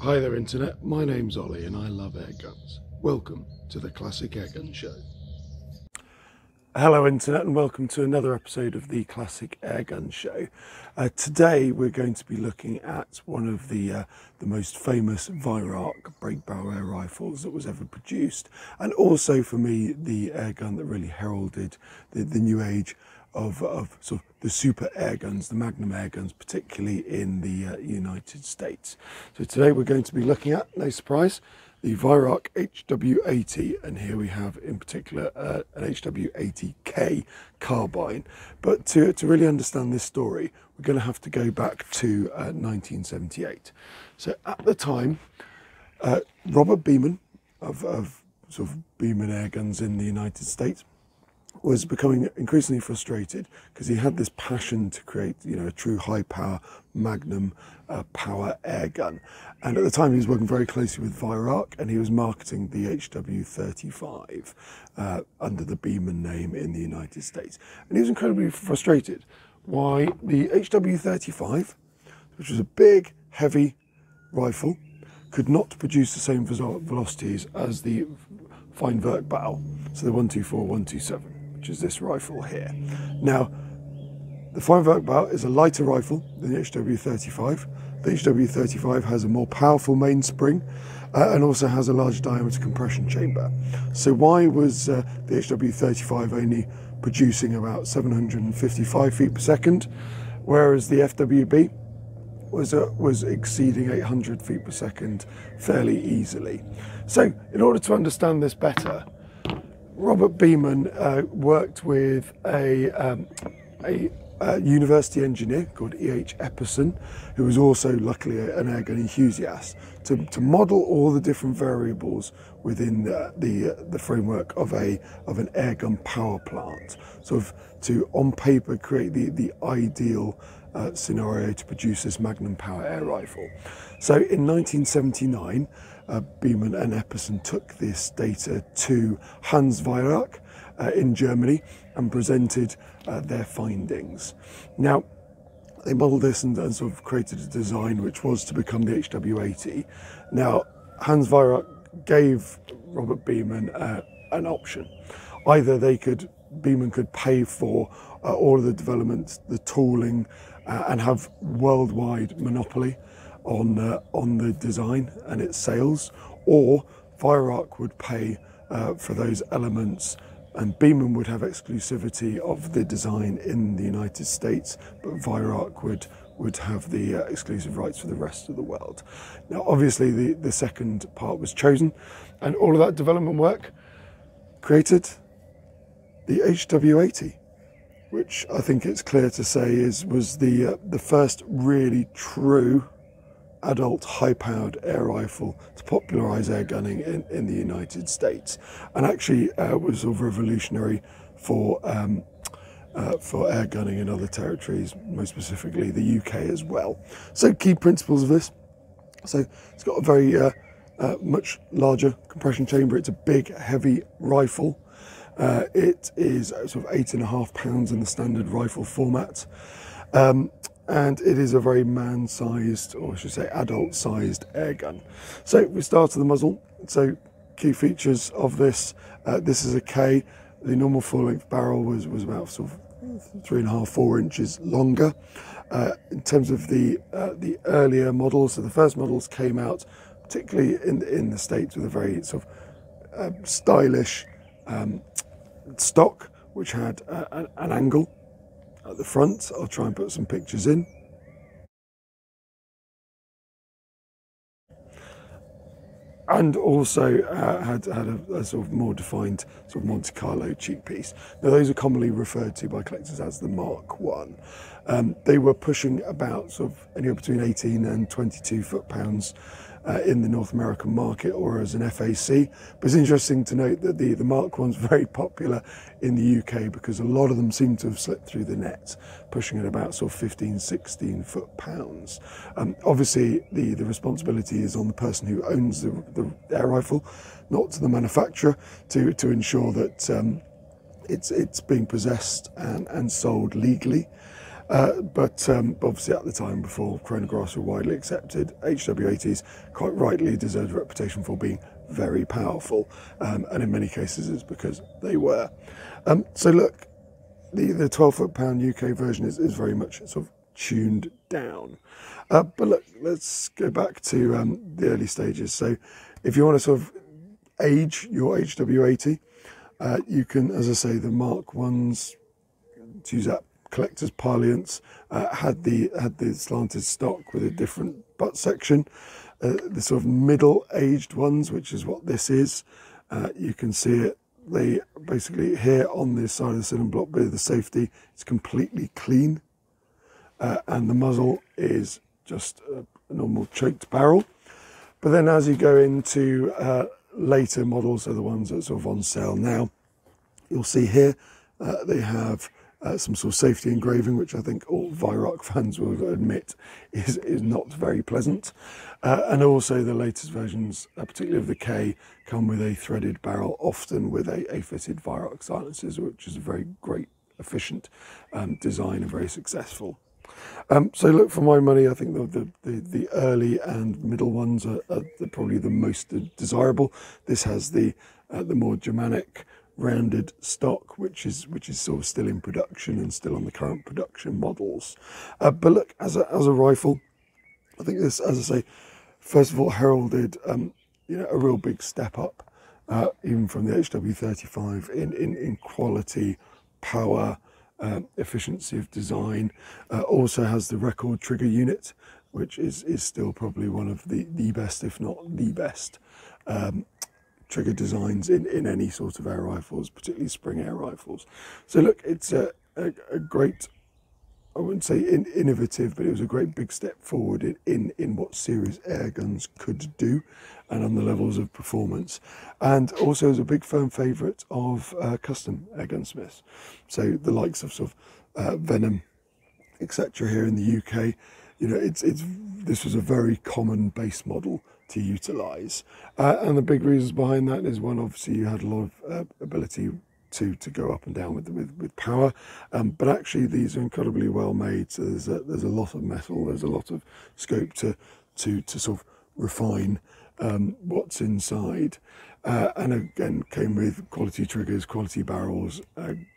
Hi there Internet, my name's Ollie and I love air guns. Welcome to the Classic Airgun Show. Hello Internet and welcome to another episode of the Classic Airgun Show. Today we're going to be looking at one of the most famous Weihrauch break barrel air rifles that was ever produced, and also for me the airgun that really heralded the new age of sort of the super air guns, the Magnum air guns, particularly in the United States. So today we're going to be looking at, no surprise, the Weihrauch HW80, and here we have in particular an HW80K carbine. But to really understand this story, we're going to have to go back to 1978. So at the time, Robert Beeman of sort of Beeman air guns in the United States was becoming increasingly frustrated because he had this passion to create, a true high-power Magnum power air gun. And at the time, he was working very closely with Weihrauch, and he was marketing the HW35 under the Beeman name in the United States. And he was incredibly frustrated why the HW35, which was a big, heavy rifle, could not produce the same velocities as the fine vert barrel, so the 124, 127. Which is this rifle here. Now, the fine vert barrel is a lighter rifle than the HW35. The HW35 has a more powerful mainspring and also has a large diameter compression chamber. So why was the HW35 only producing about 755 feet per second, whereas the FWB was exceeding 800 feet per second fairly easily? So in order to understand this better, Robert Beeman worked with a university engineer called Ep14, who was also luckily an airgun enthusiast, to model all the different variables within the framework of an airgun power plant, sort of to on paper create the ideal scenario to produce this Magnum power air rifle. So in 1979, Beeman and Epperson took this data to Hans Weihrauch in Germany and presented their findings. Now, they modelled this and sort of created a design which was to become the HW80. Now, Hans Weihrauch gave Robert Beeman an option. Either Beeman could pay for all of the development, the tooling, and have worldwide monopoly on the design and its sales, or Weihrauch would pay for those elements and Beeman would have exclusivity of the design in the United States, but Weihrauch would have the exclusive rights for the rest of the world. Now obviously the second part was chosen, and all of that development work created the HW80, which I think it's clear to say was the first really true adult high-powered air rifle to popularise air gunning in the United States, and actually was sort of revolutionary for air gunning in other territories, most specifically the UK as well. So key principles of this: so it's got a very much larger compression chamber. It's a big, heavy rifle. It is sort of 8.5 pounds in the standard rifle format. And it is a very man-sized, or I should say adult-sized air gun. So we start at the muzzle. So key features of this: this is a K. The normal full-length barrel was about sort of 3.5, 4 inches longer. In terms of the earlier models, so the first models came out particularly in the States with a very sort of stylish stock, which had an angle at the front. I'll try and put some pictures in. And also had a sort of more defined sort of Monte Carlo cheek piece. Now those are commonly referred to by collectors as the Mark I. They were pushing about sort of anywhere between 18 and 22 foot-pounds in the North American market, or as an FAC. But it's interesting to note that the Mark I's very popular in the UK because a lot of them seem to have slipped through the net, pushing at about sort of 15, 16 foot-pounds. Obviously, the responsibility is on the person who owns the air rifle, not to the manufacturer, to ensure that it's being possessed and sold legally. But obviously at the time, before chronographs were widely accepted, HW80s quite rightly deserved a reputation for being very powerful, and in many cases it's because they were. So look, the 12 foot-pound UK version is very much sort of tuned down. But look, let's go back to the early stages. So if you want to sort of age your HW80, you can, as I say, the Mark 1s, to use that collector's parlance, had the slanted stock with a different butt section. The sort of middle-aged ones, which is what this is, you can see it. They basically here on this side of the cylinder block bit of the safety, it's completely clean, and the muzzle is just a normal choked barrel. But then as you go into later models, so the ones that are sort of on sale now, you'll see here they have some sort of safety engraving, which I think all Weihrauch fans will admit is not very pleasant. And also the latest versions, particularly of the K, come with a threaded barrel, often with a fitted Weihrauch silencers, which is a very great, efficient design and very successful. So look, for my money, I think the early and middle ones are probably the most desirable. This has the more Germanic rounded stock, which is sort of still in production and still on the current production models. But look, as a rifle, I think this, as I say, first of all heralded you know, a real big step up, even from the HW35 in quality, power, efficiency of design. Also has the record trigger unit, which is still probably one of the best, if not the best, trigger designs in any sort of air rifles, particularly spring air rifles. So look, it's a great, I wouldn't say innovative, but it was a great big step forward in what series air guns could do and on the levels of performance. And also is a big firm favourite of custom air gunsmiths. So the likes of sort of Venom, etc. here in the UK, you know, this was a very common base model to utilise. And the big reasons behind that is, one, obviously you had a lot of ability to go up and down with power, but actually these are incredibly well made. So there's a lot of metal, there's a lot of scope to sort of refine what's inside, and again came with quality triggers, quality barrels,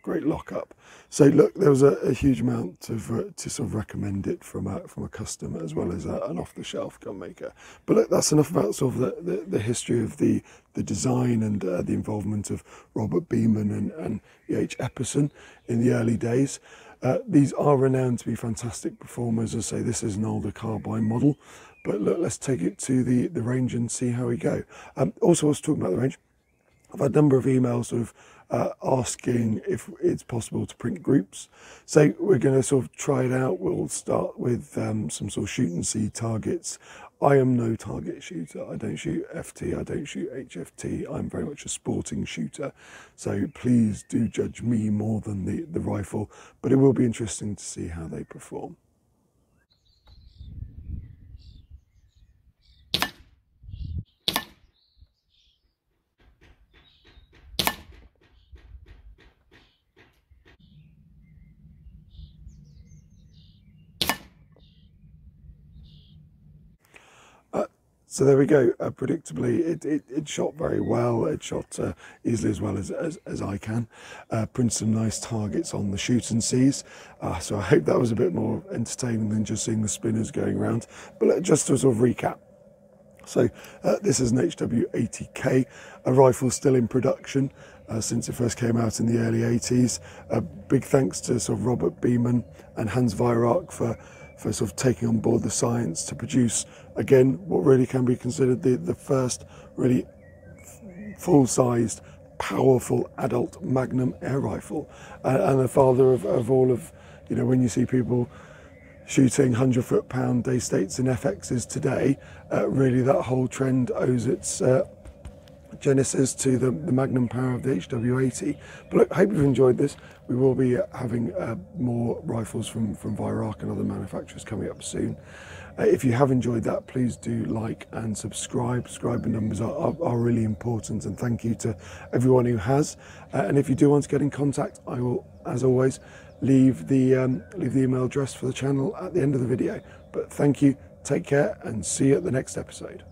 great lockup. So look, there was a huge amount of to sort of recommend it from a customer as well as an off-the-shelf gun maker. But look, that's enough about sort of the history of the design and the involvement of Robert Beeman and Ep14 in the early days. These are renowned to be fantastic performers. As I say, this is an older carbine model, but look, let's take it to the range and see how we go. Also, I was talking about the range. I've had a number of emails sort of asking if it's possible to print groups. So we're going to sort of try it out. We'll start with some sort of shoot and see targets. I am no target shooter. I don't shoot FT, I don't shoot HFT. I'm very much a sporting shooter. So please do judge me more than the rifle, but it will be interesting to see how they perform. So there we go. Predictably, it shot very well. It shot easily as well as I can. Printed some nice targets on the shoot and sees. So I hope that was a bit more entertaining than just seeing the spinners going around. But just to sort of recap. So this is an HW80K, a rifle still in production since it first came out in the early 80s. Big thanks to sort of Robert Beeman and Hans Weihrauch for sort of taking on board the science to produce, again, what really can be considered the first really full-sized, powerful adult Magnum air rifle, and the father of all of, you know, when you see people shooting 100 foot-pound day states in FXs today, really that whole trend owes its genesis to the Magnum power of the HW80. But look, I hope you've enjoyed this. We will be having more rifles from Weihrauch and other manufacturers coming up soon. If you have enjoyed that, please do like and subscribe. Subscriber numbers are really important, and thank you to everyone who has. And if you do want to get in contact, I will, as always, leave the email address for the channel at the end of the video. But thank you, take care, and see you at the next episode.